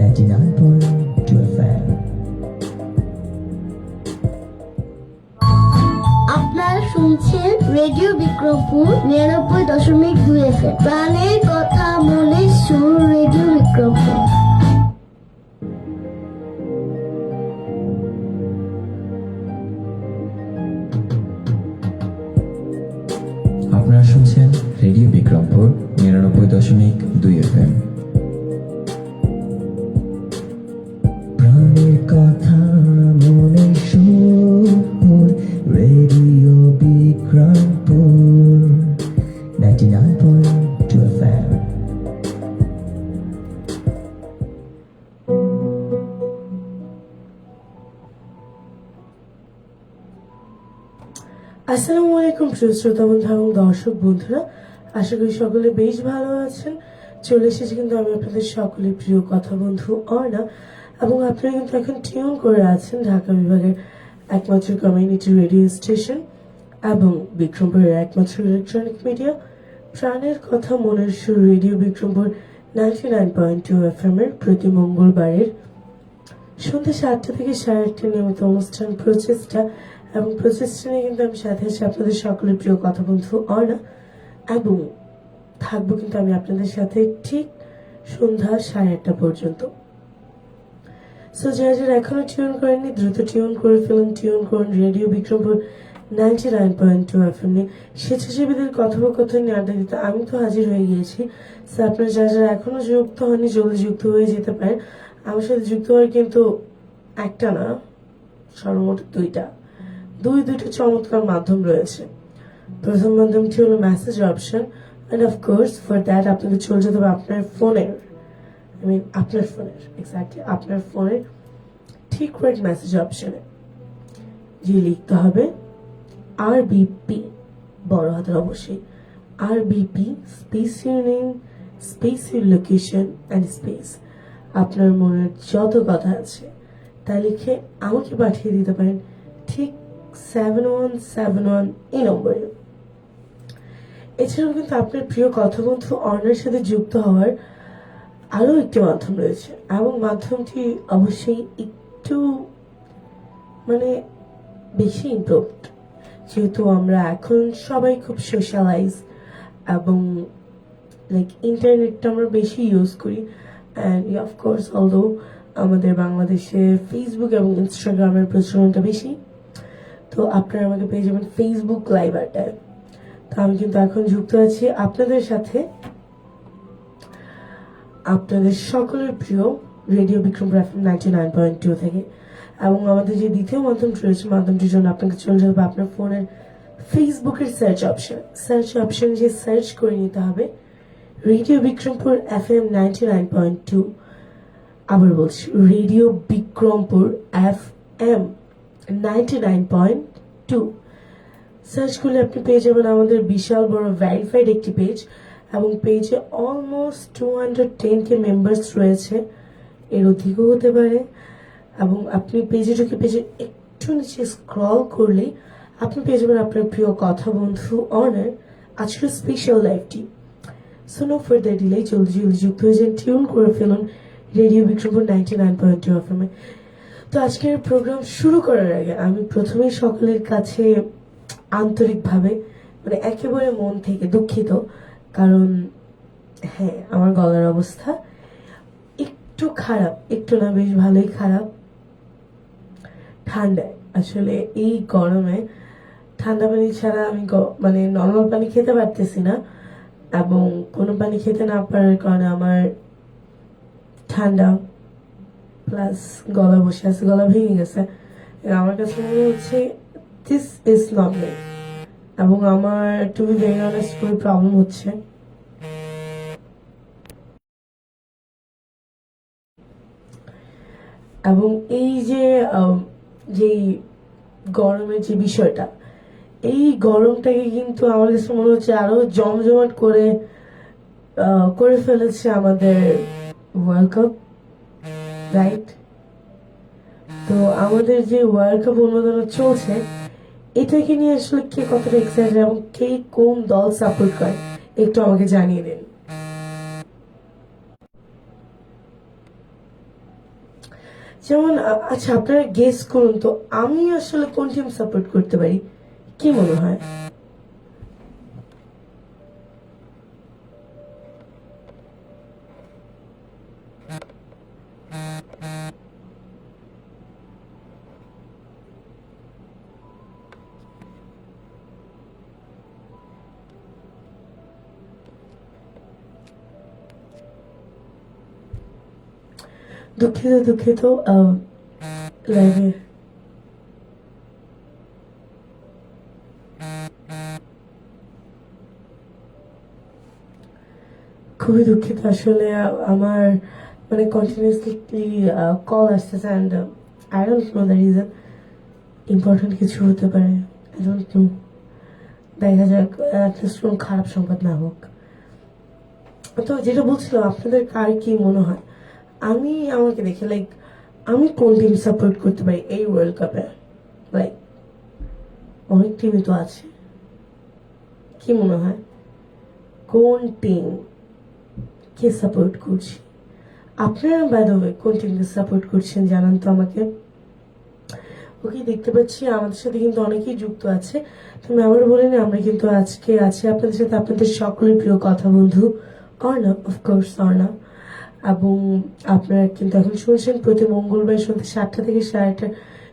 99.2 FM. আপনারা শুনছেন radio Bikrampur 99.2 FM। প্রাণের কথা মনে সুর, রেডিও বিক্রমপুর। আপনারা শুনছেন রেডিও বিক্রমপুর 99.2 FM। প্রাণের কথা মনে সুর, রেডিও বিক্রমপুর 99.2 FM। আসসালামু আলাইকুম প্রিয় শ্রোতা বন্ধু এবং দর্শক বন্ধুরা, আশা করি সকলে বেশ ভালো আছেন। চলে এসেছি কিন্তু আমি আপনাদের সকলের প্রিয় কথা বন্ধু অর্ণা, এবং আপনারা কিন্তু এখন টিউন করে আছেন ঢাকা বিভাগের একমাত্র কমিউনিটি রেডিও স্টেশন এবং বিক্রমপুরের একমাত্র ইলেকট্রনিক মিডিয়া প্রাণের কথা মনের সুর রেডিও বিক্রমপুর 99.2 FM এর প্রতি মঙ্গলবারের সন্ধ্যা 7টা থেকে 8:30 নিয়মিত অনুষ্ঠান প্রচেষ্টা, এবং প্রচেষ্টা নিয়ে কিন্তু আমি সাথে আছি আপনাদের সকলের প্রিয় কথা বন্ধু অর্ণা, এবং থাকবো কিন্তু আমি আপনাদের সাথে ঠিক সন্ধ্যা 8:30 পর্যন্ত। সো যারা যারা এখনো টিউন করেননি দ্রুত টিউন করে ফেলুন, টিউন করুন রেডিও বিক্রমপুর 99.2 FM নিয়ে স্বেচ্ছাসেবীদের কথোপকথন নিয়ে আড্ডা দিতে আমি তো হাজির হয়ে গিয়েছি। সো আপনারা যারা যারা এখনো যুক্ত হননি জলদি যুক্ত হয়ে যেতে পারেন। আমার সাথে যুক্ত হওয়ার কিন্তু একটা না, সর্বমোট দুইটা চমৎকার মাধ্যম রয়েছে। প্রথম মাধ্যমটি হলো message option, end of course for that আপনাকে চলে যেতে হবে আপনার ফোনের আপনার ফোনের ঠিক রাইট মেসেজ অপশনে গিয়ে লিখতে হবে RBP, বড় হাতের অবশ্যই, RBP space your name space your location and space আপনার মনের যত কথা আছে তা লিখে আমাকে পাঠিয়ে দিতে পারেন ঠিক 7171 এই নম্বরে। এছাড়াও কিন্তু আপনার প্রিয় কথা বন্ধু অর্ণার সাথে যুক্ত হওয়ার আরো একটি মাধ্যম রয়েছে, এবং মাধ্যমটি অবশ্যই একটু বেশি ইমপ্রুভড, যেহেতু আমরা এখন সবাই খুব সোশ্যালাইজ এবং ইন্টারনেটটা আমরা বেশি ইউজ করি। অ্যান্ড অফকোর্স অলদো আমাদের বাংলাদেশে ফেসবুক এবং ইনস্টাগ্রামের প্রচলনটা বেশি, তো আপনারা আমাকে পেয়ে যাবেন ফেসবুক লাইভ আড্ডায়। তো আমি কিন্তু এখন যুক্ত আছি আপনাদের সাথে আপনাদের সকলের প্রিয় রেডিও বিক্রমপুর FM 99.2 থেকে, এবং আমাদের যে দ্বিতীয় মাধ্যমটি রয়েছে মাধ্যমটির জন্য আপনাকে চলে যাবে আপনার ফোনের ফেসবুকের সার্চ অপশন যে সার্চ করে নিতে হবে রেডিও বিক্রমপুর FM 99.2। আবার বলছি রেডিও বিক্রমপুর FM 99.2 সার্চ করলে আপনি পেয়ে যাবেন আমাদের বিশাল বড় ভেরিফাইড একটি পেজ, এবং পেজে অলমোস্ট 210K মেম্বার্স রয়েছে, এর অধিকও হতে পারে। এবং আপনি পেজে ঢুকে পেজে একটু নিচে স্ক্রল করলেই আপনি পেয়ে যাবেন আপনার প্রিয় কথা বন্ধু অর্ণার আজকের স্পেশাল লাইভটি। সো নো ফার্দার ডিলে, জলদি যুক্ত হয়ে যান, টিউন করে ফেলুন রেডিও বিক্রমপুর 99.2 FM। তো আজকের প্রোগ্রাম শুরু করার আগে আমি প্রথমেই সকলের কাছে আন্তরিকভাবে একেবারে মন থেকে দুঃখিত, কারণ হ্যাঁ আমার গলার অবস্থা একটু খারাপ, একটু না বেশ ভালোই খারাপ। ঠান্ডায় আসলে এই গরমে ঠান্ডা পানি ছাড়া আমি নর্মাল পানি খেতে পারতেছি না, এবং কোনো পানি খেতে না পারার কারণে আমার ঠান্ডা প্লাস গলা বসে আছে, গলা ভেঙে গেছে। আমার কাছে মনে হচ্ছে দিস ইজ নট মি, এবং আমার টু বি ভেরি অনেস্ট খুবই প্রবলেম হচ্ছে। এবং এই যে গরমের যে বিষয়টা, এই গরমটাকে কিন্তু আমার কাছে মনে হচ্ছে আরো জমজমাট করে ফেলেছে আমাদের ওয়ার্ল্ড কাপ, রাইট? তো আমাদের যে ওয়ার্ল্ড কাপ উন্মোদনা চলছে, এটাকে নিয়ে আসলে কে কতটা এক্সাইটেড এবং কে কোন দল সাপোর্ট করে একটু আমাকে জানিয়ে দিন। যেমন আচ্ছা আপনারা গেস করুন তো আমি আসলে কোন টিম সাপোর্ট করতে পারি, কি মনে হয়? দুঃখিত দুঃখিত লাইভে খুবই দুঃখিত আসলে আমার মানে কন্টিনিউসলি কল আসতেছে and I don't know the reason, important কিছু হতে পারে, আই ডোন্ট নো, দেখা যাক অ্যাটলিস্ট কোনো খারাপ সংবাদ না হোক। তো যেটা বলছিলাম আপনাদের কার কি মনে হয়, আমি আমাকে দেখে লাইক আমি কোন টিম সাপোর্ট করতে পারি এই ওয়ার্ল্ড কাপে? লাইক অনেক টিমই তো আছে, কি মনে হয় কোন টিম কে সাপোর্ট করছি? আপনারা বাই দ্য ওয়ে কোন টিমকে সাপোর্ট করছেন জানান তো আমাকে। ওকে, দেখতে পাচ্ছি আমাদের সাথে কিন্তু অনেকেই যুক্ত আছে। তুমি আবার বলিনি আমরা কিন্তু আজকে আছি আপনাদের সাথে, আপনাদের সকলের প্রিয় কথা বন্ধু অর্ণা, অফকোর্স অর্ণা। এবং আপনারা কিন্তু এখন শুনছেন প্রতি মঙ্গলবার সন্ধ্যা 7টা থেকে 8:30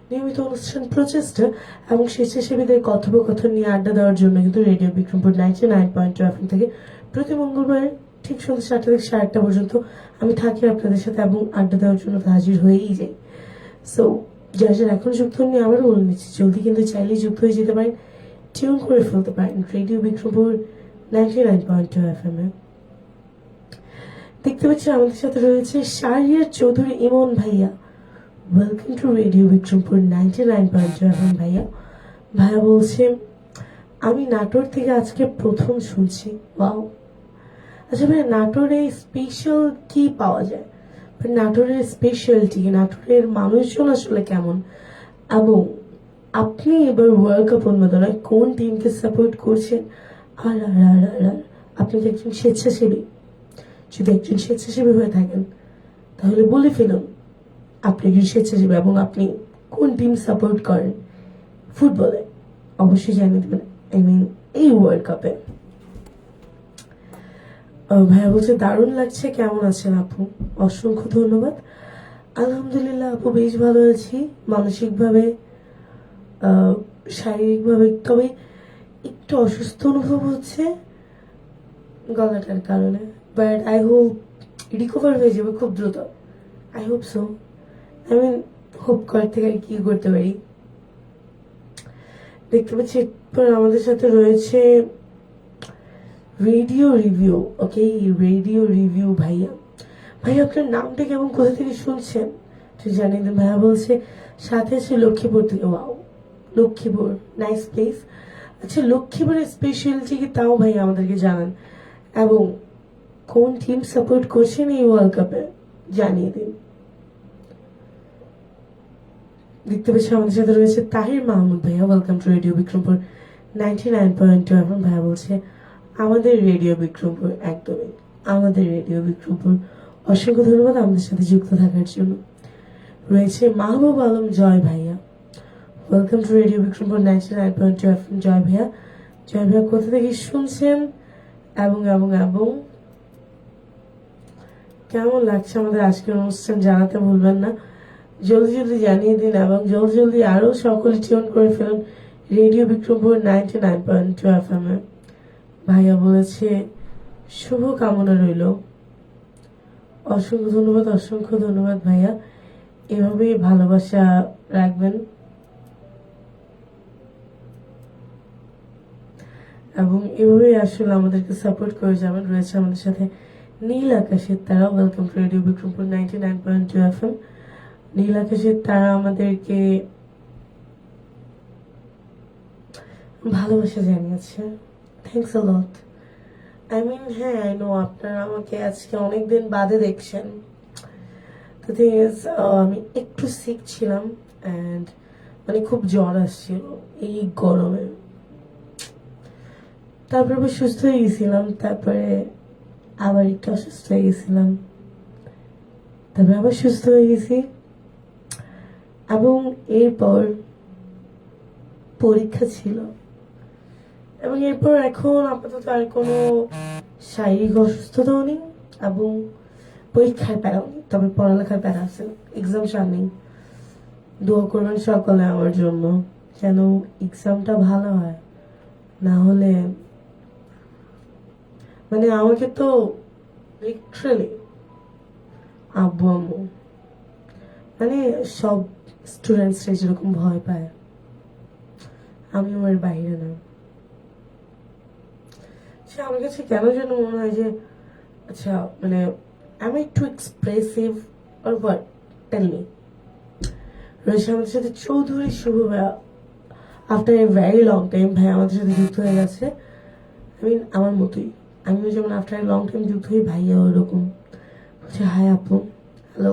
নিয়মিত অনুষ্ঠান প্রচেষ্টা এবং স্বেচ্ছাসেবীদের কথোপকথন নিয়ে আড্ডা দেওয়ার জন্য কিন্তু রেডিও বিক্রমপুর 99.2 FM থেকে প্রতি মঙ্গলবার ঠিক সন্ধ্যা 7টা থেকে 8:30 পর্যন্ত আমি থাকি আপনাদের সাথে এবং আড্ডা দেওয়ার জন্য তো হাজির হয়েই যাই। সো যারা যারা এখন যুক্ত হননি আবারও বলে নিচ্ছি, জলদি কিন্তু চাইলেই যুক্ত হয়ে যেতে পারেন, টিউন করে ফেলতে পারেন রেডিও বিক্রমপুর 99.2 FM এ। দেখতে পাচ্ছি আমাদের সাথে রয়েছে শাহরিয়ার চৌধুরী ইমন ভাইয়া। Welcome to radio Bikrampur 99.2 FM ভাইয়া। ভাইয়া বলছে আমি নাটোর থেকে আজকে প্রথম শুনছি। ওয়াও, আচ্ছা ভাইয়া নাটোরে স্পেশাল কি পাওয়া যায়, নাটোরের স্পেশালিটি, নাটোরের মানুষজন আসলে কেমন, এবং আপনি এবার ওয়ার্ল্ড কাপ উন্মোদনায় কোন টিমকে সাপোর্ট করছেন? আর আর আর আর আর আপনি তো একজন স্বেচ্ছাসেবী, যদি একজন স্বেচ্ছাসেবী হয়ে থাকেন তাহলে বলে ফেলুন আপনি একজন স্বেচ্ছাসেবী এবং আপনি কোন টিম সাপোর্ট করেন ফুটবলে, অবশ্যই জানিয়ে দেবেন, আই মিন এই ওয়ার্ল্ড কাপে। ভাইয়া বলছে দারুণ লাগছে, কেমন আছেন আপু? অসংখ্য ধন্যবাদ। আলহামদুলিল্লাহ আপু বেশ ভালো আছি, মানসিকভাবে শারীরিকভাবে তবে একটু অসুস্থ অনুভব হচ্ছে গলাটার কারণে, বাট আই হোপ রিকভার হয়ে যাবে খুব দ্রুত, I hope so. I mean hope করার থেকে আর কি করতে পারি। দেখতে পাচ্ছি এরপর আমাদের সাথে রয়েছে রেডিও রিভিউ। ওকে, রেডিও রিভিউ ভাইয়া। ভাইয়া আপনার নামটা কেমন, কোথা থেকে শুনছেন তুই জানিয়ে দেন। ভাইয়া বলছে সাথে আছে লক্ষ্মীপুর থেকে। Wow, Lakshmipur nice place. আচ্ছা লক্ষ্মীপুরের স্পেশালিটি কি তাও ভাইয়া আমাদেরকে জানান, এবং কোন টিম সাপোর্ট করছেন এই ওয়ার্ল্ড কাপে জানিয়ে দিন। দেখতে পাচ্ছি আমাদের সাথে রয়েছে তাহির মাহমুদ ভাইয়া। Welcome to radio Bikrampur 99.2 FM। ভাইয়া বলছে আমাদের রেডিও বিক্রমপুর, একদমই আমাদের রেডিও বিক্রমপুর। অসংখ্য ধন্যবাদ আমাদের সাথে যুক্ত থাকার জন্য। রয়েছে মাহবুব আলম জয় ভাইয়া। Welcome to radio Bikrampur 99.2 FM। জয় ভাইয়া, জয় ভাইয়া কোথা থেকে শুনছেন এবং এবং এবং কেমন লাগছে আমাদের আজকের অনুষ্ঠান জানাতে ভুলবেন না, জলদি জলদি জানিয়ে দিন এবং জলদি জলদি আরো সকলে টিউন করে ফেলুন রেডিও বিক্রমপুর 99.2 FM এ। ভাইয়া বলেছে শুভ কামনা রইল। অসংখ্য ধন্যবাদ, অসংখ্য ধন্যবাদ ভাইয়া, এভাবেই ভালোবাসা রাখবেন এবং এভাবেই আসলে আমাদেরকে সাপোর্ট করে যাবেন। রয়েছে আমাদের সাথে নীল আকাশের তারা। Welcome to radio Bikrampur 99.2 FM। নীল আকাশের তারা আমাদেরকে ভালোবাসা জানিয়েছে, thanks a lot. I mean হ্যাঁ আই নো আপনারা আমাকে আজকে অনেকদিন বাদে দেখছেন। তো থিং ইজ আমি একটু সিক ছিলাম অ্যান্ড মানে খুব জ্বর আসছিল এই গরমে, তারপরে আবার সুস্থ হয়ে গেছিলাম, তারপরে আবার একটু অসুস্থ হয়ে গেছিলাম, তারপরে আবার সুস্থ হয়ে গেছি, এবং এরপর পরীক্ষা ছিল, এবং এরপর এখন আপাতত আর কোনো শারীরিক অসুস্থতাও নেই এবং পরীক্ষায় প্যারাও নেই, তবে পড়ালেখার প্যারা আছে, এক্সাম সামনেই। দোয়া করবেন সকলে আমার জন্য যেন এক্সামটা ভালো হয়, না হলে মানে আমাকে তো লিটারালি আব্বু আম্মু মানে সব স্টুডেন্টসরা যেরকম ভয় পায়, আমি আমার বাইরে না। সে আমার কাছে কেন যেন মনে হয় যে আচ্ছা মানে আমি একটু এক্সপ্রেসিভ আর হোয়াট, টেল মি। রয়েছে আমাদের সাথে চৌধুরী শুভ ভাইয়া, after a very long time ভাই আমাদের সাথে যুক্ত হয়ে গেছে। আই মিন আমার মতোই, আমিও যেমন আফটার এ লং টাইম যুক্ত হই, ভাইয়া ওরকম বলছে হাই আপু, hello,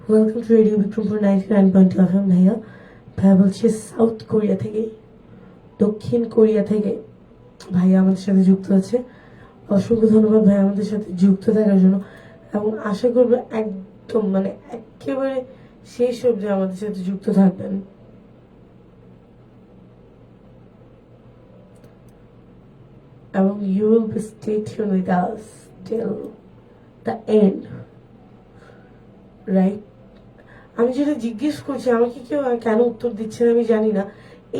welcome to radio Bikrampur 99.2 FM। ভাইয়া ভাইয়া বলছে সাউথ কোরিয়া থেকে, দক্ষিণ কোরিয়া থেকে ভাইয়া আমাদের সাথে যুক্ত আছে। অসংখ্য ধন্যবাদ ভাই আমাদের সাথে যুক্ত থাকার জন্য, এবং আশা করবো একদম মানে একেবারে শেষ অবধি আমাদের সাথে যুক্ত থাকবেন। এবং you will be stay tuned with us till the end, right? আমি যেটা জিজ্ঞেস করছি আমাকে কেউ কেন উত্তর দিচ্ছেন আমি জানি না।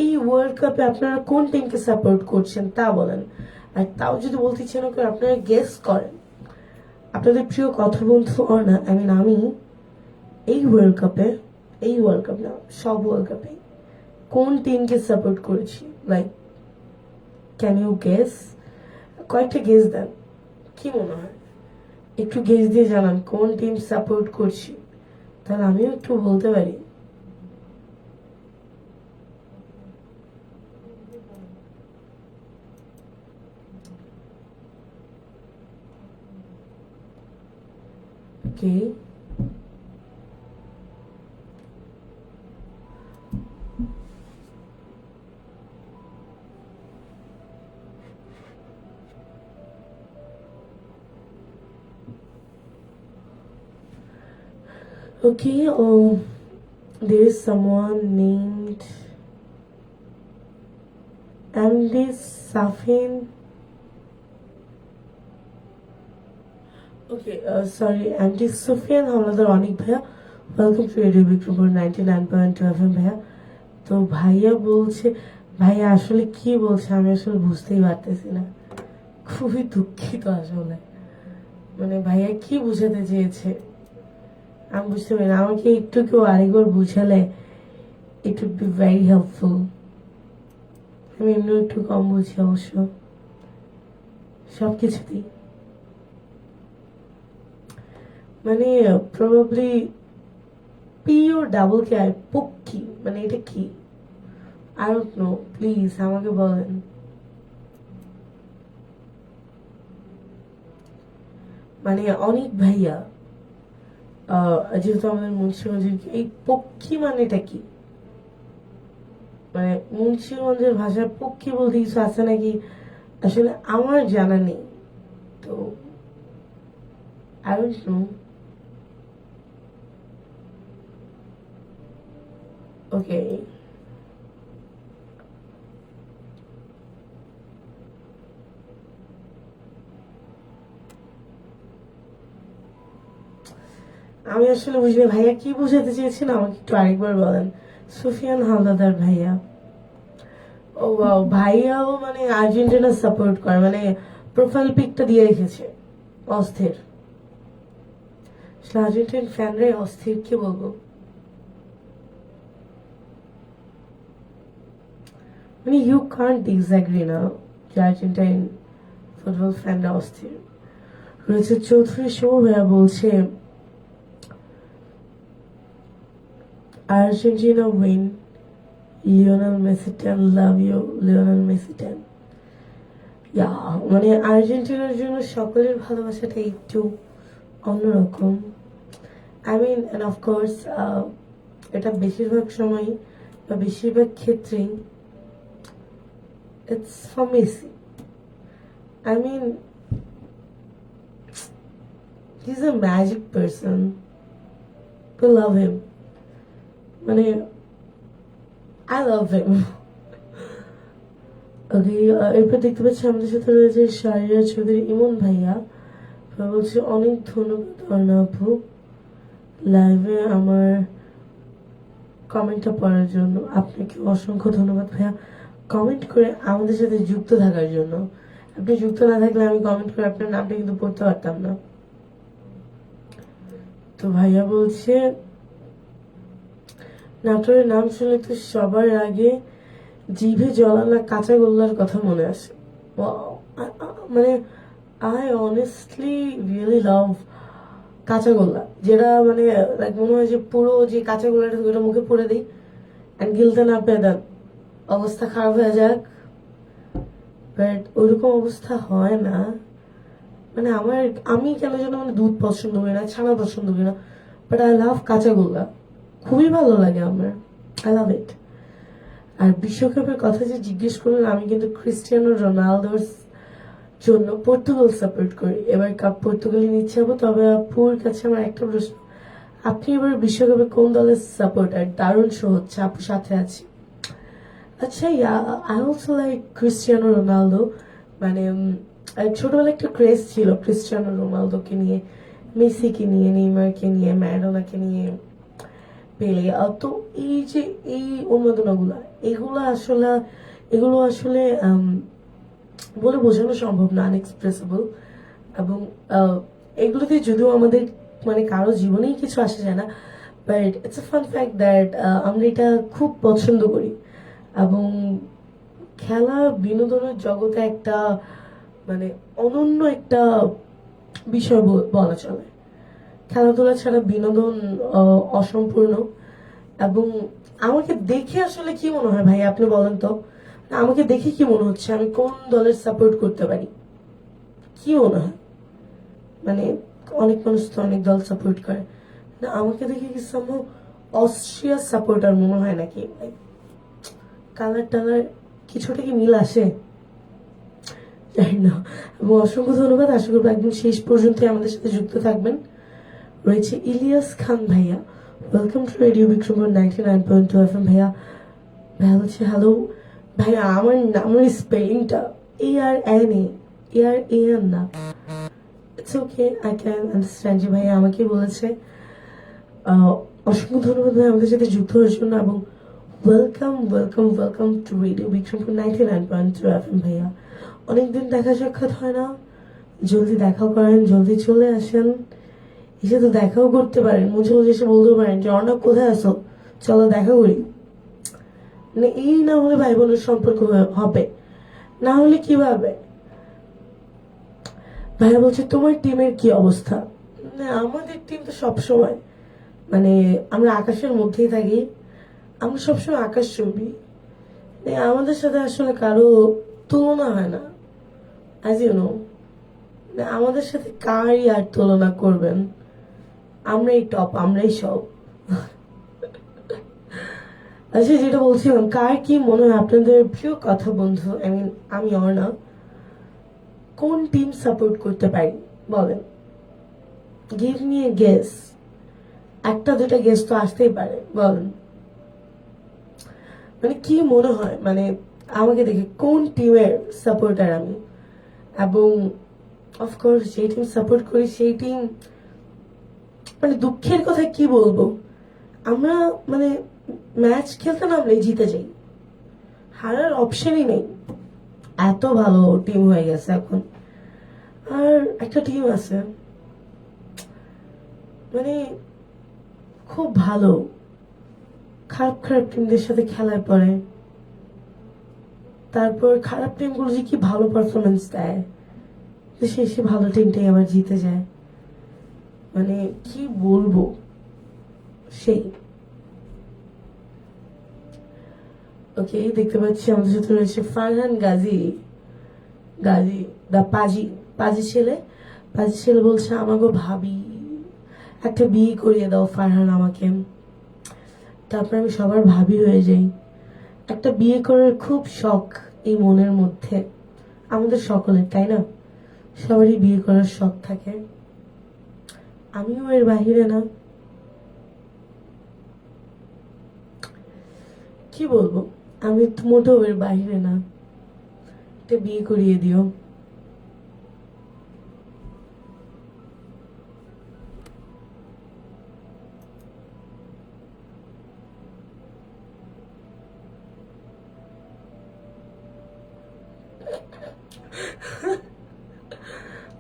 এই ওয়ার্ল্ড কাপে আপনারা কোন টিমকে সাপোর্ট করছেন তা বলেন, আর তাও যদি বলতে ইচ্ছে না করে আপনারা গেস করেন। আপনাদের প্রিয় কথা বন্ধু অর্ণা, আই মিন আমি এই ওয়ার্ল্ড কাপে, এই ওয়ার্ল্ড কাপ না সব ওয়ার্ল্ড কাপে কোন টিমকে সাপোর্ট করেছি, লাইক ক্যান ইউ গেস? কয়েকটা গেস দেন, কি মনে হয় একটু গেস দিয়ে জানান কোন টিম সাপোর্ট করছি, তাহলে আমিও একটু বলতে পারি। Okay. Okay, there is someone named Andy Safin. Okay, sorry, Andy Sufyan Hamladar Onik Bhaiya. Welcome to Radio Bikrampur 99.2 FM ভাইয়া। তো ভাইয়া বলছে, ভাইয়া আসলে কি বলছে আমি আসলে বুঝতেই পারতেছি না, খুবই দুঃখিত আসলে। মানে ভাইয়া কি বুঝাতে চেয়েছে আমি বুঝতে পারি না, আমাকে একটু কেউ আরেকবার বুঝালে it would be very helpful. আমি এমনি একটু কম বুঝি অবশ্য সবকিছুতেই, মানে probably P O double K I, পক্ষী মানে এটা কি? আই ডোন্ট নো, প্লিজ আমাকে বলেন। মানে অনেক ভাইয়া, যেহেতু আমাদের মুন্সিগঞ্জের, এই পক্ষী মানেটা কি? মানে মুন্সিগঞ্জের ভাষায় পক্ষী বলতে কিছু আছে নাকি আসলে আমার জানা নেই, তো আই ডোন্ট নো। ওকে, আমি আসলে বুঝলি ভাইয়া কি বোঝাতে চেয়েছেন আমাকে একটু আরেকবার বলেন। সুফিয়ান হালদার ভাইয়া, ও ওয়াও, ভাইয়াও মানে আর্জেন্টিনা সাপোর্ট করে, মানে প্রোফাইল পিকটা দিয়ে রেখেছে, অস্থির। আর্জেন্টিন ফ্যানরাই অস্থির, কি বলবো। মানে ইউ কান্ট ডিসঅ্যাগ্রি না যে আর্জেন্টাইন ফুটবল ফ্যানরা অস্থির। রয়েছে চৌধুরী শুভ ভাইয়া বলছে Argentina win, Lionel Messi 10, love you Lionel Messi 10। ইয়া মানে আর্জেন্টিনার জন্য সকলের ভালোবাসাটা একটু অন্যরকম। আই মিন অ্যান্ড অফকোর্স এটা বেশিরভাগ সময় বা বেশিরভাগ ক্ষেত্রেই it's for Messi. I mean he is a magic person, we love him, মানে আই লাভ হিম। ওকে, এরপর দেখতে পাচ্ছি আমাদের সাথে রয়েছে শারিয়া চৌধুরী ইমন ভাইয়া। বলছি অনেক ধন্যবাদ অর্ণা আপু লাইভে আমার কমেন্টটা পড়ার জন্য। আপনাকে অসংখ্য ধন্যবাদ ভাইয়া কমেন্ট করে আমাদের সাথে যুক্ত থাকার জন্য। আপনি যুক্ত না থাকলে আমি কমেন্ট করে আপনার নামটা কিন্তু পড়তে পারতাম না। তো ভাইয়া বলছে নাটোরের নাম শুনলে তো সবার আগে জিভে জলানা কাঁচা গোল্লার কথা মনে আসে। মানে আই অনেস্টলি রিয়েলি লাভ কাঁচা গোল্লা, যেটা মানে মনে হয় যে পুরো যে কাঁচা গোল্লাটা ওটা মুখে পড়ে দিই অ্যান্ড গিলতে না পেয়ে দেন অবস্থা খারাপ হয়ে যাক, বাট ওইরকম অবস্থা হয় না। মানে আমি কেন যেন মানে দুধ পছন্দ করি না, ছানা পছন্দ করি না, বাট আই লাভ কাঁচা গোল্লা, খুবই ভালো লাগে আমার, আই লাভ ইট। আর বিশ্বকাপের কথা যে জিজ্ঞেস করলেন, আমি কিন্তু ক্রিস্টিয়ানো রোনালদোর জন্য পর্তুগাল সাপোর্ট করি। এবার কাপ পর্তুগালই নিচ্ছে হবো। তবে আপুর কাছে আমার একটা প্রশ্ন, আপনি এবার বিশ্বকাপে কোন দলের সাপোর্টার? দারুণ শো হচ্ছে, আপুর সাথে আছি। আচ্ছা, I also like Cristiano Ronaldo. মানে ছোটবেলায় একটা ক্রেজ ছিল ক্রিস্টিয়ানো রোনালদোকে নিয়ে, মেসিকে নিয়ে, নেইমারকে নিয়ে, ম্যারাডোনাকে নিয়ে, পেলে। তো এই যে এই উন্মাদনাগুলা, এগুলো আসলে বলে বোঝানো সম্ভব না, আনএক্সপ্রেসেবল। এবং এগুলোতে যদিও আমাদের মানে কারো জীবনেই কিছু আসে যায় না, but it's a fun fact that আমরা এটা খুব পছন্দ করি। এবং খেলা বিনোদনের জগতে একটা মানে অনন্য একটা বিষয় বলা চলে। খেলাধুলা ছাড়া বিনোদন অসম্পূর্ণ। এবং আমাকে দেখে আসলে কি মনে হয় ভাই, আপনি বলেন তো, আমাকে দেখে কি মনে হচ্ছে আমি কোন দলের সাপোর্ট করতে পারি? কি মনে হয়? মানে অনেক মানুষ তো অনেক দল সাপোর্ট করে না, আমাকে দেখে কি সম্ভব অস্ট্রিয়ার সাপোর্টার মনে হয় নাকি? কালার টালার কিছুটা কি মিল আসে জানি না। এবং অসংখ্য ধন্যবাদ, আশা করবো একদম শেষ পর্যন্ত আমাদের সাথে যুক্ত থাকবেন। রয়েছে ইলিয়াস খান ভাইয়া, welcome to radio Bikrampur 99.2 FM। ভাইয়া বলছে হ্যালো ভাইয়া, আমার নামের স্পেলিংটা ARNA না। It's okay, I can understand. যে ভাইয়া আমাকে বলেছে। অসংখ্য ধন্যবাদ ভাই আমাদের সাথে যুক্ত হওয়ার জন্য। এবং welcome to radio Bikrampur 99.2 FM। ভাইয়া অনেকদিন দেখা সাক্ষাৎ হয় না, জলদি দেখা করেন, জলদি চলে আসেন, এসে তো দেখাও করতে পারেন, মুঝে এসে বলতে পারেন যে অর্ণব কোথায় আসো, চলো দেখা করি। মানে এই না হলে ভাই বোনের সম্পর্ক হবে না, হলে কিভাবে? ভাইয়া বলছে তোমার টিমের কি অবস্থা? না, আমাদের টিম তো সবসময় মানে আমরা আকাশের মধ্যেই থাকি, আমরা সবসময় আকাশ চুম্বি। আমাদের সাথে আসলে কারো তুলনা হয় না, অ্যাজ ইউ নো। আমাদের সাথে কারই আর তুলনা করবেন? আমরাই টপ, আমরাই সব। আচ্ছা, যেটা বলছিলাম, কার কি মনে হয় আপনাদের প্রিয় কথা বন্ধু, আই মিন আমি অর্ণা, কোন টিম সাপোর্ট করতে পারি বলেন? Give me a guess. একটা দুটা গেস তো আসতেই পারে, বলেন। মানে কি মনে হয়, মানে আমাকে দেখে কোন টিমের সাপোর্টার আমি? এবং অফকোর্স যে টিম সাপোর্ট করি সেই টিম, মানে দুঃখের কথা কি বলবো, আমরা মানে ম্যাচ খেলতে নামলে জিতে যাই, হারার অপশনই নেই, এত ভালো টিম হয়ে গেছে এখন। আর একটা টিম আছে মানে খুব ভালো, খারাপ টিমদের সাথে খেলায় পড়ে, তারপর খারাপ টিমগুলো যে কি ভালো পারফরমেন্স দেয়, সে ভালো টিমটাই আবার জিতে যায়। মানে কি বলবো, সেই। ওকে, দেখতে পাচ্ছি আমাদের সাথে রয়েছে ফারহান গাজী দা পাজি ছেলে বলছে আমাকে ভাবি একটা বিয়ে করিয়ে দাও ফারহান আমাকে। তারপর আমি সবার ভাবি হয়ে যাই। একটা বিয়ে করার খুব শখ এই মনের মধ্যে, আমাদের সকলের, তাই না? সবারই বিয়ে করার শখ থাকে, আমিও এর বাহিরে না। কি বলবো, আমি তো মোটেও এর বাইরে না। একটা বিয়ে করিয়ে দিও।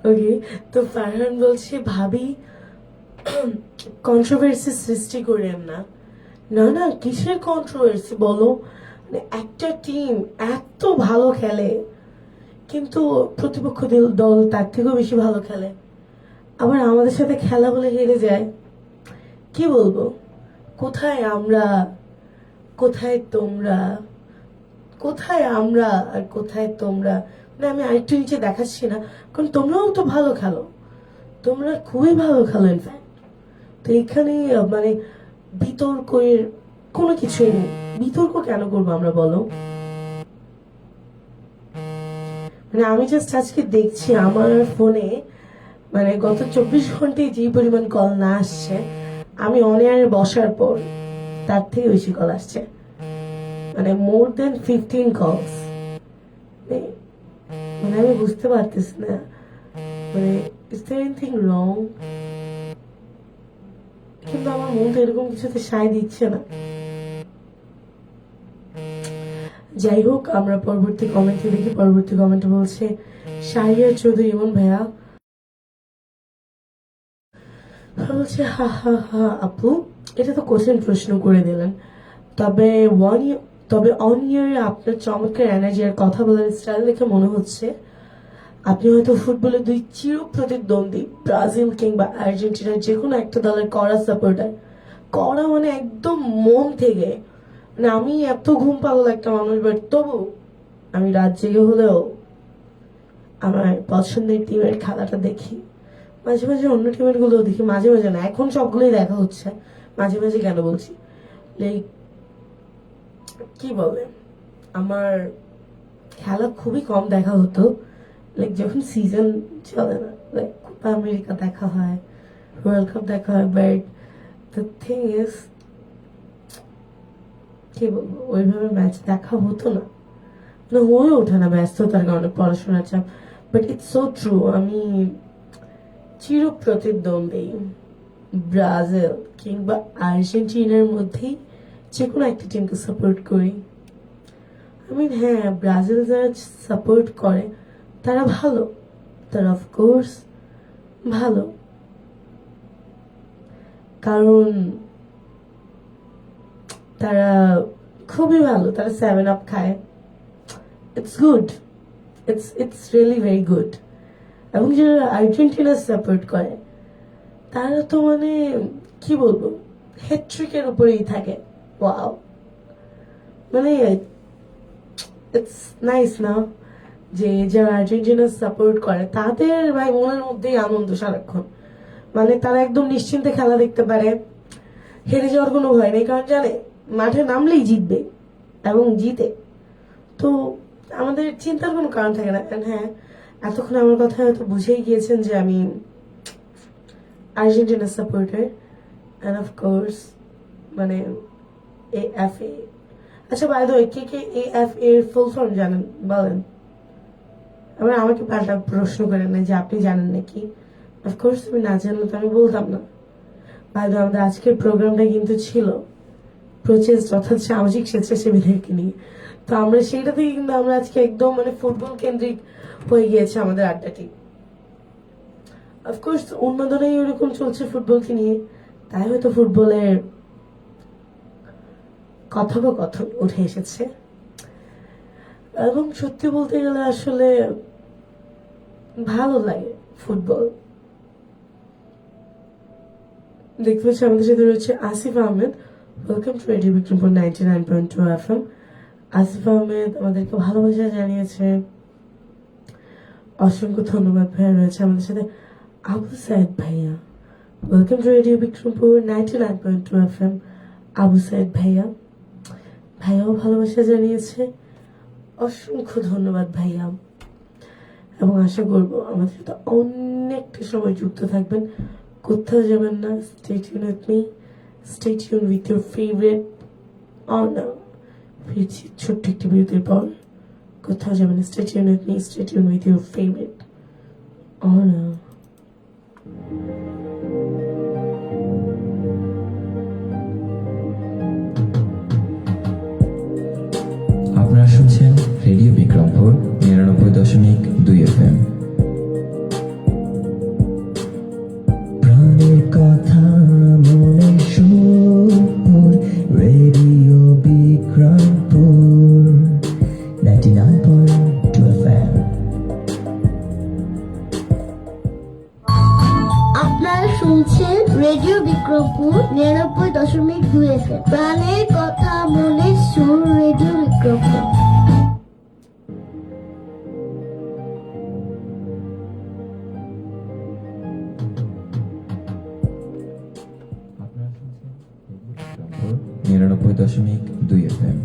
ওকে, তো ফারহান বলছে ভাবি কন্ট্রোভার্সি সৃষ্টি করেন না। না না, কিসের কন্ট্রোভার্সি বলো? মানে একটা টিম এত ভালো খেলে, কিন্তু প্রতিপক্ষ দল তার থেকেও বেশি ভালো খেলে, আবার আমাদের সাথে খেলা বলে হেরে যায়। কি বলবো, কোথায় আমরা, কোথায় তোমরা, কোথায় আমরা আর কোথায় তোমরা? মানে আমি আরেকটু নিচে দেখাচ্ছি না, কারণ তোমরাও তো ভালো খেলো, তোমরা খুবই ভালো খেলো ইনফ্যাক্ট। তো এখানে মানে বিতর্কের কোনো কিছুই নেই। বিতর্ক কেন করবো আমরা বলো? মানে আমি জাস্ট আজকে দেখছি আমার ফোনে, মানে গত 24 ঘন্টায় যে পরিমাণ কল না আসছে, আমি অন এয়ারে বসার পর তার থেকে বেশি কল আসছে, মানে মোর দেন 15 কলস। মানে আমি বুঝতে পারতেছি না, মানে ইজ দেয়ার এনিথিং রং? কিন্তু আমার মন তো এরকম কিছুতে সায় দিচ্ছে না। যাই হোক, আমরা পরবর্তী কমেন্টে দেখি। পরবর্তী কমেন্টে বলছে শাহরিয়ার চৌধুরী ইমন ভাইয়া বলছে হা হা হা আপু, এটা তো কোশ্চেন প্রশ্ন করে দিলেন। তবে অন ইয়ারে আপনার চমৎকার এনার্জি আর কথা বলার স্টাইল দেখে মনে হচ্ছে আপনি হয়তো ফুটবলের দুই চির প্রতিদ্বন্দ্বী ব্রাজিল কিংবা আর্জেন্টিনার যে কোনো একটা দলের কড়া সাপোর্টার। কড়া মানে একদম মন থেকে। মানে আমি এত ঘুম পাগল একটা মানুষ, বাট তবু আমি রাত জেগে হলেও আমার পছন্দের টিমের খেলাটা দেখি। মাঝে মাঝে অন্য টিমের গুলোও দেখি, মাঝে মাঝে না, এখন সবগুলোই দেখা হচ্ছে। মাঝে মাঝে কেন বলছি, লাইক কি বলে, আমার খেলা খুবই কম দেখা হতো, লাইক যখন সিজন চলে না, লাইক কোপা আমেরিকা দেখা হয়, ওয়ার্ল্ড কাপ দেখা হয়, বাট দ্য থিং ইজ কি বলবো, ওইভাবে ম্যাচ দেখা হতো না, মানে হয়ে ওঠে না ব্যস্ততার কারণে, পড়াশোনার চাপ। বাট ইটস সো ট্রু, আমি চির প্রতিদ্বন্দ্বী ব্রাজিল কিংবা আর্জেন্টিনার মধ্যেই যে কোনো একটা টিমকে সাপোর্ট করি। হ্যাঁ, ব্রাজিল যারা সাপোর্ট করে তারা ভালো, তারা অফকোর্স ভালো, কারণ তারা খুবই ভালো, তারা 7 আপ খায়। It's good, it's really very good. এবং যারা আর্জেন্টিনা সাপোর্ট করে তারা তো মানে কি বলবো, হ্যাট্রিকের উপরেই থাকে। ওয়াও, মানে ইটস নাইস না, যে যারা আর্জেন্টিনা সাপোর্ট করে তাদের ভাই মনের মধ্যেই আনন্দ সারাক্ষণ। মানে তারা একদম নিশ্চিন্তে খেলা দেখতে পারে, হেরে যাওয়ার কোনো ভয় নেই, কারণ জানে মাঠে নামলেই জিতবে এবং জিতে। তো আমাদের চিন্তার কোনো কারণ থাকে না। হ্যাঁ, এতক্ষণ আমার কথা হয়তো বুঝেই গিয়েছেন যে আমি আর্জেন্টিনা সাপোর্টার, অ্যান্ড অফকোর্স মানে AFA। আচ্ছা, বাই দ্য ওয়ে, কে AFA এর ফুল ফর্ম জানেন বলেন? আবার আমাকে পাল্টা প্রশ্ন করেন না যে আপনি জানেন নাকি। অফকোর্স আমি না জানলে তো আমি বলতাম না। বাই দ্য ওয়ে, আমাদের আজকের প্রোগ্রামটা কিন্তু ছিল প্রচেষ্ট, অর্থাৎ সামাজিক স্বেচ্ছাসেবীদেরকে নিয়ে। তো আমরা সেইটা থেকে কিন্তু আমরা আজকে একদম মানে ফুটবল কেন্দ্রিক হয়ে গিয়েছে আমাদের আড্ডাটি। অফকোর্স উন্মাদনাই ওরকম চলছে ফুটবলকে নিয়ে, তাই হয়তো ফুটবলের কথোপকথন উঠে এসেছে। এবং সত্যি বলতে গেলে আসলে ভালো লাগে ফুটবল দেখতে পাচ্ছি। আমাদের সাথে রয়েছে Asif Ahmed. Welcome to radio Bikrampur 99.2 FM। Asif Ahmed আমাদেরকে ভালোবাসা জানিয়েছে, অসংখ্য ধন্যবাদ। ভাইয়া রয়েছে আমাদের সাথে আবু সাইদ ভাইয়া। Welcome to radio Bikrampur 99.2 FM। Abu Saeed ভাইয়া, ভাইয়াও ভালোবাসা জানিয়েছে, অসংখ্য ধন্যবাদ ভাইয়া। এবং আশা করবো আমাদের সাথে অনেকটা সময় যুক্ত থাকবেন, কোথাও যাবেন না। Stay tune with me, stay tune with your favourite on ফিরছি ছোট্ট একটি বিরতির পর। কোথাও যাবেন, stay tune with me, stay tune with your favourite Arna. আপনারা শুনছেন রেডিও বিক্রমপুর 99.2 FM। প্রাণের কথা মনে সুর, রেডিও বিক্রমপুর 99.2 FM। আপনারা শুনছেন রেডিও বিক্রমপুর 99.2 FM। প্রাণের কথা মনে সুর, রেডিও বিক্রমপুর। আপনারা শুনছেন রেডিও বিক্রমপুর 99.2 FM।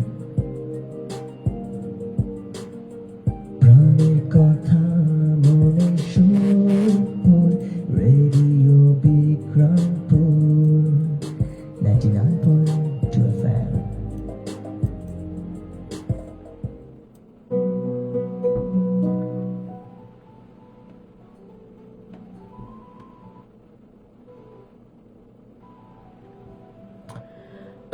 প্রাণের কথা মনে সুর, radio Bikrampur 99.2 FM।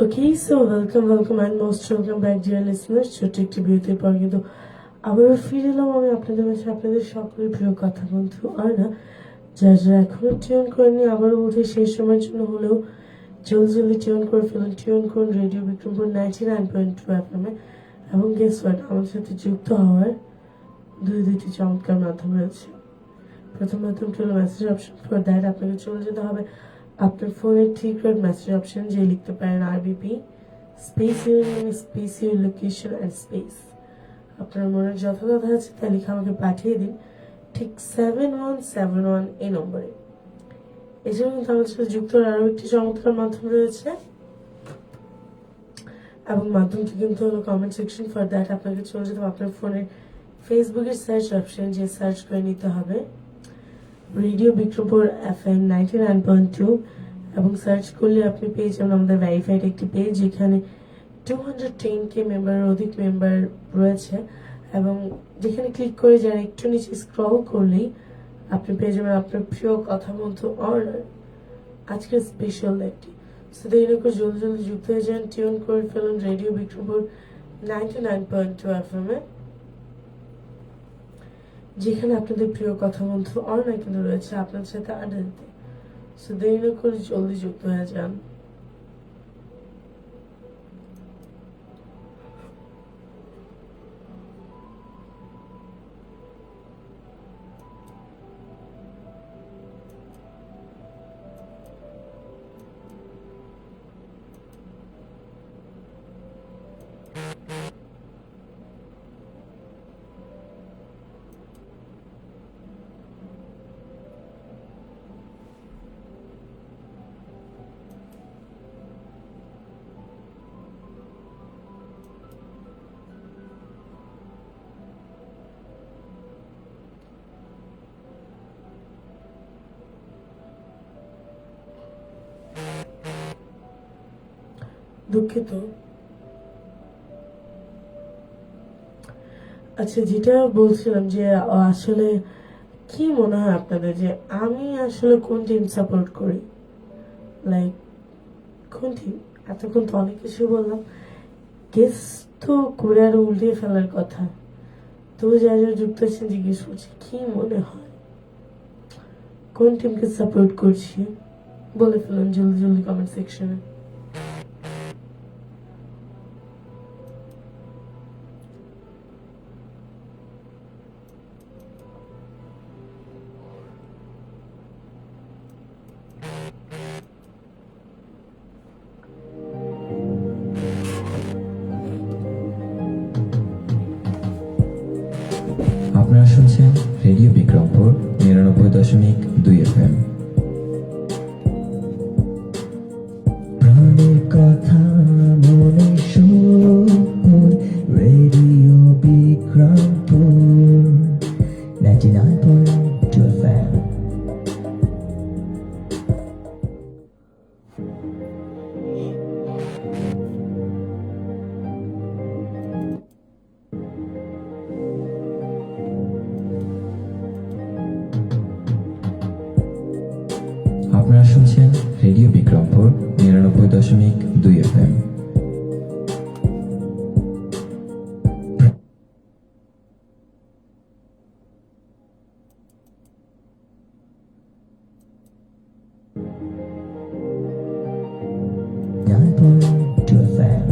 Okay, so welcome and most welcome back dear listeners. ছোট্ট একটি বিরতির পর কিন্তু আবারও ফিরে এলাম আমি আপনাদের মাঝে, আপনাদের সকলের প্রিয় কথা বন্ধু অর্ণা। যারা এখনো টিউন করেনি, আবারও বলছি সেই সময়ের জন্য হলেও জলদি টিউন করে ফেলুন। টিউন করুন রেডিও বিক্রমপুর 99.2 FM এ। এবং গেস হোয়াট, আমার সাথে যুক্ত হওয়ার দুইটি চমৎকার মাধ্যম রয়েছে। প্রথম মাধ্যমটি হলো মেসেজ অপশন। ফর দ্যাট আপনাকে চলে যেতে হবে আপনার ফোনের ঠিক রাইট মেসেজ অপশন, যে লিখতে পারেন RBP space your name space your location and space. আপনার মনের যত কথা আছে তা লিখে আমাকে পাঠিয়ে দিন ঠিক 7171 এই নম্বরে। এছাড়াও কিন্তু আমাদের সাথে যুক্ত হওয়ার আরও একটি চমৎকার মাধ্যম রয়েছে, এবং মাধ্যমটি কিন্তু হলো কমেন্ট সেকশন। ফর দ্যাট আপনাকে চলে যেতে হবে আপনার ফোনের ফেসবুকের সার্চ অপশন, যে সার্চ করে নিতে হবে রেডিও বিক্রমপুর FM 99.2, এবং সার্চ করলে আপনি পেয়ে যাবেন আমাদের ভেরিফাইড একটি পেজ, যেখানে 210K মেম্বারের অধিক মেম্বার রয়েছে, এবং যেখানে ক্লিক করে যারা একটু নিচে স্ক্রল করলেই আপনি পেয়ে যাবেন আপনার প্রিয় কথা বন্ধু অর্ণার আজকের স্পেশাল একটি। সো দেরি করে জলদি যুক্ত হয়ে যান, টিউন করে ফেলুন রেডিও বিক্রমপুর 99.2 FM এ, যেখানে আপনাদের প্রিয় কথা বন্ধু অর্ণা কিন্তু রয়েছে আপনার সাথে আড্ডা দিতে। সো দেরি করে জলদি যুক্ত হয়ে যান। দুঃখিত। আচ্ছা, যেটা বলছিলাম যে আসলে কি মনে হয় আপনাদের যে আমি আসলে কোন টিম সাপোর্ট করি, লাইক কোন টিম? এতক্ষণ তো অনেক কিছু বললাম, গেস তো করে আরো উল্টিয়ে ফেলার কথা। তো যারা যুক্ত আছেন জিজ্ঞেস করছি কি মনে হয় কোন টিমকে সাপোর্ট করছি, বলে ফেলুন জলদি কমেন্ট সেকশনে। আপনারা শুনছেন রেডিও বিক্রমপুর 99.2 FM। প্রাণের কথা মনে সুর, radio Bikrampur 99.2 FM। 9.2 FM.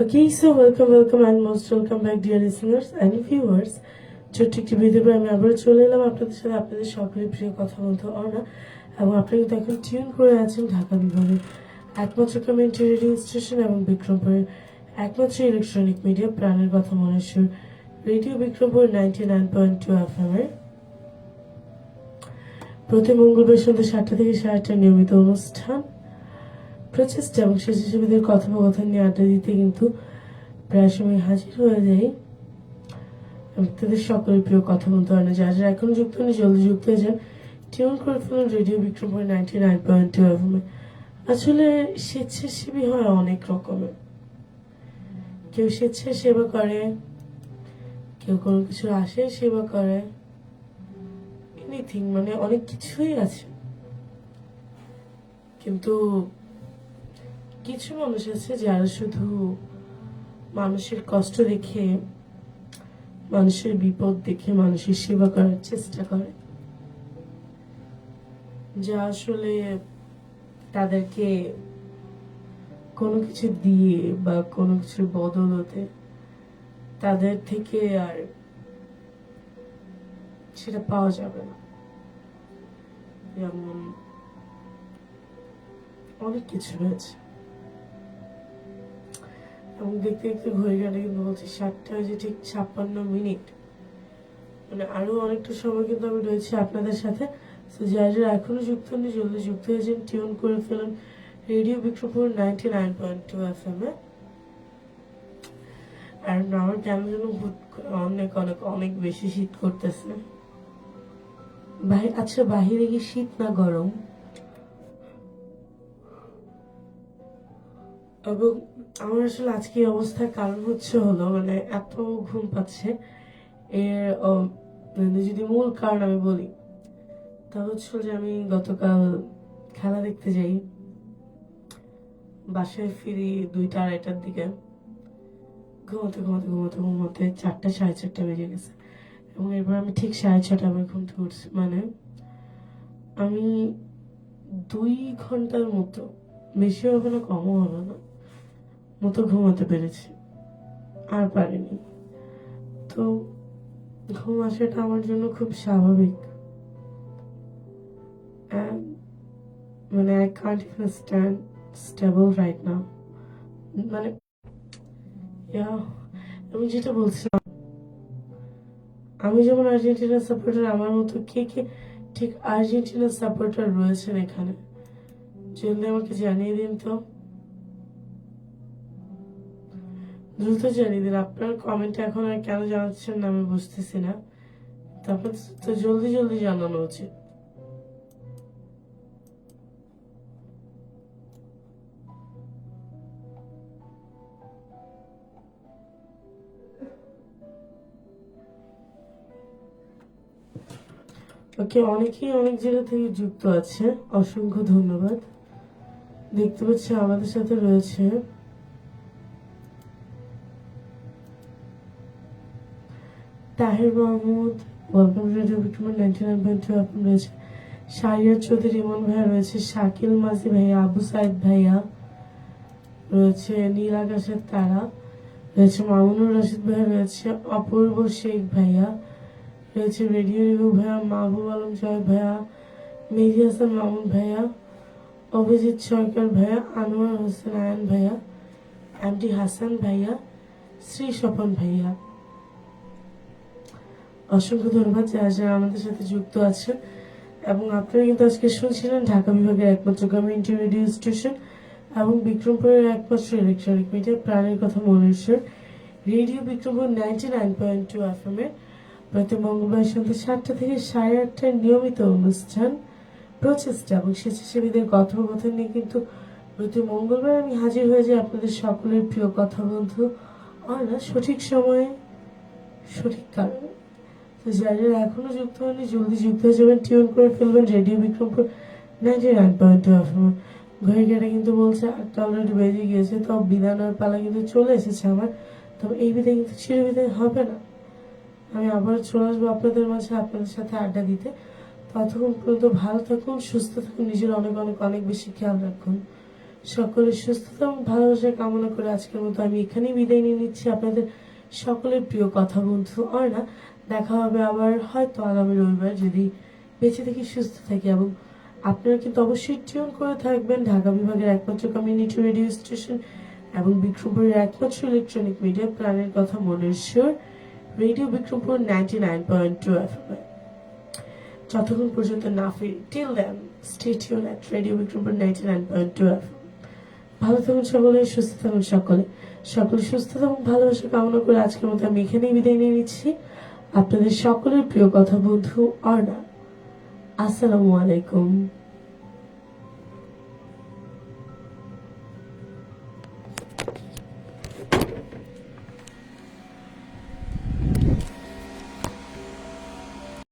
Okay, so welcome and most welcome back dear listeners and viewers. ছোট্ট একটি ভিডিও আমি আবার চলে এলাম আপনাদের সাথে আপনাদের সকলের প্রিয় কথা বলতে অর্ণা, এবং আপনারা কিন্তু এখন টিউন করে আছেন ঢাকা বিভাগের একমাত্র কমিউনিটি রেডিও স্টেশন এবং বিক্রমপুরের একমাত্র ইলেকট্রনিক মিডিয়া প্রাণের কথা মনেশ্বর রেডিও বিক্রমপুর 99.2 FM এর প্রতি মঙ্গলবার সন্ধ্যা 7টা থেকে 8:30 নিয়মিত অনুষ্ঠান প্রচেষ্টা এবং স্বেচ্ছাসেবীদের কথোপকথন নিয়ে আড্ডা দিতে কিন্তু প্রায় সময় হাজির হয়ে যায় তাদের সকলের প্রিয় কথা বলতে হয় না। যারা এখন যুক্ত নেই জলদি যুক্ত হয়ে যান, টিউন করে ফেলুন রেডিও বিক্রমপুর 99.2 FM। আসলে স্বেচ্ছাসেবী হয় অনেক রকমের, কেউ স্বেচ্ছায় সেবা করে, কেউ কোনো কিছু আসে সেবা করে, এনিথিং মানে অনেক কিছুই আছে। কিন্তু কিছু মানুষ আছে যারা শুধু মানুষের কষ্ট দেখে, মানুষের বিপদ দেখে মানুষের সেবা করার চেষ্টা করে, যা আসলে তাদেরকে কোনো কিছু দিয়ে বা কোনো কিছুর বদলতে তাদের থেকে আর সেটা পাওয়া যাবে না। যেমন অনেক কিছু রয়েছে, এবং দেখতে দেখতে ঘড়ি কাটে কিন্তু বলছি 7টা বাজে ঠিক 56 মিনিট, মানে আরো অনেকটা সময় কিন্তু আমি রয়েছি আপনাদের সাথে। তো যারা এখনো যুক্ত নেই জলদি যুক্ত হয়েছেন, টিউন করে ফেলুন রেডিও বিক্রমপুর 99.2 FM এ। আর আমার কেন যেন অনেক অনেক অনেক বেশি শীত করতেছে। আচ্ছা, বাহিরে কি শীত না গরম? এবং আমার আসলে আজকে এই অবস্থার কারণ হলো মানে এত ঘুম পাচ্ছে, এর যদি মূল কারণ আমি বলি তা যে আমি গতকাল খেলা দেখতে যাই, বাসায় ফিরি 2টা-2:30টার দিকে, ঘুমাতে ঘুমাতে ঘুমাতে ঘুমাতে 4টা 4:30 বেজে গেছে, এবং এরপর আমি ঠিক 6:30 আমি ঘুম থেকে উঠছি। মানে আমি 2 ঘন্টার মতো, বেশি হবে না কমও হবে না, মতো ঘুমাতে পেরেছি, আর পারিনি। তো ঘুম আসাটা আমার জন্য খুব স্বাভাবিক, মানে I can't even stand stable right now। মানে আমি যেটা বলছিলাম, আমি যেমন আর্জেন্টিনা সাপোর্টার, আমার মতো কে কে ঠিক আর্জেন্টিনা সাপোর্টার রয়েছেন এখানে, যদি আমাকে জানিয়ে দিন তো, দ্রুত জানিয়ে দিন। আপনার কমেন্টে এখন আর কেন জানাচ্ছেন না আমি বুঝতেছি না, তারপর তো জলদি জলদি জানানো উচিত। ওকে, অনেকেই অনেক জায়গা থেকে যুক্ত আছে, অসংখ্য ধন্যবাদ। দেখতে পাচ্ছি আমাদের সাথে রয়েছে Tahir Mahmud, welcome radio Bikrampur 99.2 FM রয়েছে শাহরিয়ার চৌধুরী, ইমন ভাইয়া রয়েছে, শাকিল মাঝি ভাইয়া, আবু সাইদ ভাইয়া রয়েছে, নীল আকাশের তারা রয়েছে, মামুনুর রশিদ ভাইয়া রয়েছে, অপূর্ব শেখ ভাইয়া রয়েছে, রেডিও রিভিউ ভাইয়া, মাহবুব আলম জয় ভাইয়া, মেহেদি হাসান মামুন ভাইয়া, অভিজিৎ সরকার ভাইয়া, আনোয়ার হোসেন আয়ান ভাইয়া, এমডি হাসান ভাইয়া, শ্রী স্বপন ভাইয়া, অসংখ্য ধন্যবাদ যারা যারা আমাদের সাথে যুক্ত আছেন। এবং আপনারা কিন্তু আজকে শুনছিলেন ঢাকা বিভাগের একমাত্র কমিউনিটি রেডিও স্টেশন এবং বিক্রমপুরের একমাত্র ইলেকট্রনিক মিডিয়া প্রাণের কথা মনেশ্বর রেডিও বিক্রমপুর 99.2 FM এর প্রতি মঙ্গলবার সন্ধ্যা 7টা থেকে 8:30 নিয়মিত অনুষ্ঠান প্রচেষ্টা এবং স্বেচ্ছাসেবীদের কথোপকথন নিয়ে কিন্তু প্রতি মঙ্গলবার আমি হাজির হয়ে যাই আপনাদের সকলের প্রিয় কথা বন্ধু অর্ণা, সঠিক সময়ে সঠিক কারণ। তো যারা এখনো যুক্ত হয়নি জলদি যুক্ত হয়ে যাবেন, টিউন করে ফেলবেন রেডিও বিক্রমপুর 99.2 FM। ঘড়ি কাটা কিন্তু বলছে 8টা অলরেডি বেজে গিয়েছে, তো বিদায়ের পালা কিন্তু চলে এসেছে আমার। তবে এই বিদায় কিন্তু চিরবিদায় হবে না, আমি আবার চলে আসবো আপনাদের মাঝে আপনাদের সাথে আড্ডা দিতে। ততক্ষণ পর্যন্ত ভালো থাকুন, সুস্থ থাকুন, নিজের অনেক অনেক অনেক বেশি খেয়াল রাখুন। সকলের সুস্থতা এবং ভালোবাসা কামনা করে আজকের মতো আমি এখানেই বিদায় নিয়ে নিচ্ছি। আপনাদের সকলের প্রিয় কথা বন্ধু অর্ণা। দেখা হবে আবার হয়তো আগামী রবিবার, যদি বেঁচে থাকি সুস্থ থাকি। এবং আপনারা কিন্তু অবশ্যই টিউন করে থাকবেন ঢাকা বিভাগের একমাত্র কমিউনিটি রেডিও স্টেশন এবং বিক্রমপুরের একমাত্র ইলেকট্রনিক মিডিয়া প্রাণের কথা মনের সুর রেডিও বিক্রমপুর 99.2 FM। যতক্ষণ পর্যন্ত না ফিরি, টিল দেন স্টে টিউন এট রেডিও বিক্রমপুর 99.2 FM। ভালো থাকুন সকলে, সুস্থ থাকুন সকলে, সকলে সুস্থতা এবং ভালোবাসা কামনা করে আজকের মতো আমি এখানেই বিদায় নিয়ে নিচ্ছি। আপনাদের সকলের প্রিয় কথা বন্ধু অর্ণা। আসসালামু আলাইকুম।